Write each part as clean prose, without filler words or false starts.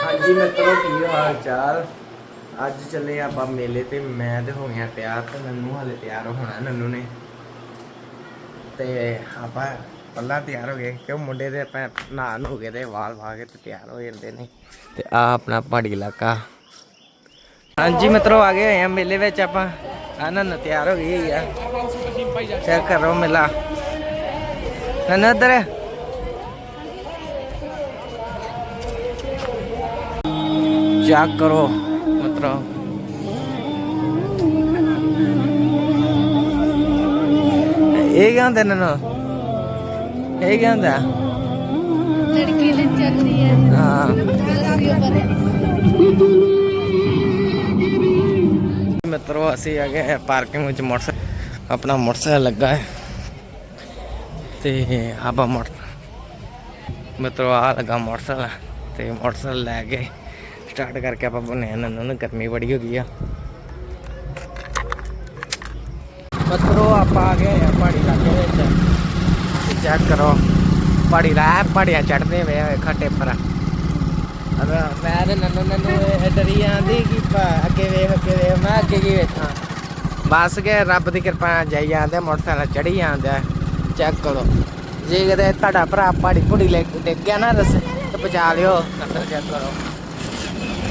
ਹਾਂਜੀ ਮਿੱਤਰੋ, ਕੀ ਹਾਲ ਚਾਲ। ਅੱਜ ਚੱਲੇ ਆਪਾਂ ਮੇਲੇ ਤੇ ਮੈਂ ਤੇ ਹੋ ਗਿਆ ਤਿਆਰ ਤੇ ਨੰਨੂ ਹਾਲੇ ਤਿਆਰ ਹੋਣਾ। ਨੰਨੂ ਨੇ ਤੇ ਆਪਾਂ ਪੱਲਾ ਤਿਆਰ ਹੋ ਗਏ ਕਿਉਂ ਮੁੰਡੇ ਦੇ ਆਪਾਂ ਨਹਾ ਨੂ ਗਏ ਤੇ ਵਾਲ ਵਾ ਕੇ ਤੇ ਤਿਆਰ ਹੋ ਜਾਂਦੇ ਨੇ। ਤੇ ਆ ਆਪਣਾ ਪਹਾੜੀ ਇਲਾਕਾ। ਹਾਂਜੀ ਮਿੱਤਰੋ, ਆ ਗਏ ਹੋਏ ਆ ਮੇਲੇ ਵਿੱਚ ਆਪਾਂ। ਆ ਨੰਨੂ ਤਿਆਰ ਹੋ ਗਈ ਆ, ਚੈੱਕ ਕਰੋ ਮੇਲਾ। ਨੰਨੂ ਇੱਧਰ ਚੈੱਕ ਕਰੋ ਮਿੱਤਰੋ। ਇਹ ਕੀ ਹੁੰਦਾ ਨੰਨੂ? ਇਹ ਕੀ ਹੁੰਦਾ? लड़की ले चल रही है। हाँ रस्सी ऊपर है। मित्रों ਅਸੀਂ ਆ ਗਏ ਪਾਰਕਿੰਗ ਵਿੱਚ। ਮੋਟਰਸਾਈਕਲ ਆਪਣਾ ਮੋਟਰਸਾਈਕਲ ਲੱਗਾ ਹੈ ਤੇ ਆਪਾਂ ਮਿੱਤਰੋ ਆ ਲੱਗਾ ਮੋਟਰਸਾਈਕਲ ਤੇ ਮੋਟਰਸਾਈਕਲ ਲੈ ਕੇ ਸਟਾਰਟ ਕਰਕੇ ਆਪਾਂ ਬਣੇ ਨੰਨੂ ਨੂੰ। ਗਰਮੀ ਬੜੀ ਹੋ ਗਈ ਆ ਮਿੱਤਰੋ। ਆਪਾਂ ਆ ਗਏ ਪਹਾੜੀ ਇਲਾਕੇ ਵਿੱਚ। ਚੈੱਕ ਕਰੋ ਪਹਾੜੀਆਂ ਚੜ੍ਹਦੇ ਵੇ ਵੇਖਾ ਟੇਪਰ। ਮੈਂ ਤੇ ਨੰਨੂ ਡਰੀ ਜਾਂਦੀ ਕਿ ਅੱਗੇ ਵੇਖ ਮੈਂ ਅੱਗੇ ਕੀ ਵੇਖਾਂ। ਬਸ ਕੇ ਰੱਬ ਦੀ ਕਿਰਪਾ ਨਾਲ ਜਾਈ ਜਾਂਦੇ, ਮੋਟਰਸਾਈਕਲ ਚੜ੍ਹੀ ਜਾਂਦੇ। ਚੈੱਕ ਕਰੋ, ਜੇ ਕਿਤੇ ਤੁਹਾਡਾ ਭਰਾ ਪਹਾੜੀ ਭੁੜੀ ਡਿੱਗ ਗਿਆ ਨਾ ਰਸਤੇ ਤੇ ਬਚਾ ਲਿਓ। ਚੈੱਕ ਕਰੋ,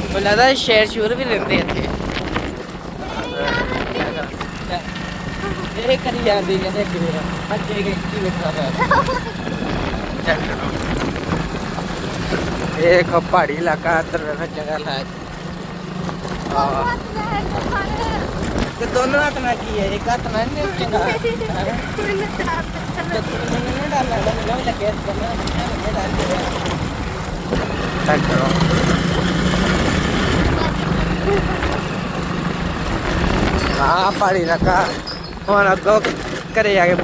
ਮੈਨੂੰ ਲੱਗਦਾ ਸ਼ੇਰ ਸ਼ੂਰ ਵੀ ਰਹਿੰਦੇ ਇੱਥੇ। ਇਹ ਕਰੀ ਜਾਂਦੀ ਕਹਿੰਦੇ ਅੱਗੇ ਕੀ ਵੇਖਣਾ ਪਿਆ। ਚੈੱਕ ਕਰੋ, ਇਹ ਇੱਕ ਪਹਾੜੀ ਇਲਾਕਾ। ਇੱਧਰ ਜਗ੍ਹਾ ਲੈ ਤੇ ਦੋਨੋਂ ਹੱਥ ਨਾਲ ਕੀ ਹੈ? ਇੱਕ ਹੱਥ ਨਾਲ ਨਹੀਂ ਚੰਗਾ ਚੈੱਕ ਕਰੋ। ਹਾਂ ਪਹਾੜੀ ਇਲਾਕਾ। ਹੁਣ ਅੱਗੋਂ ਘਰੇ ਜਾ ਕੇ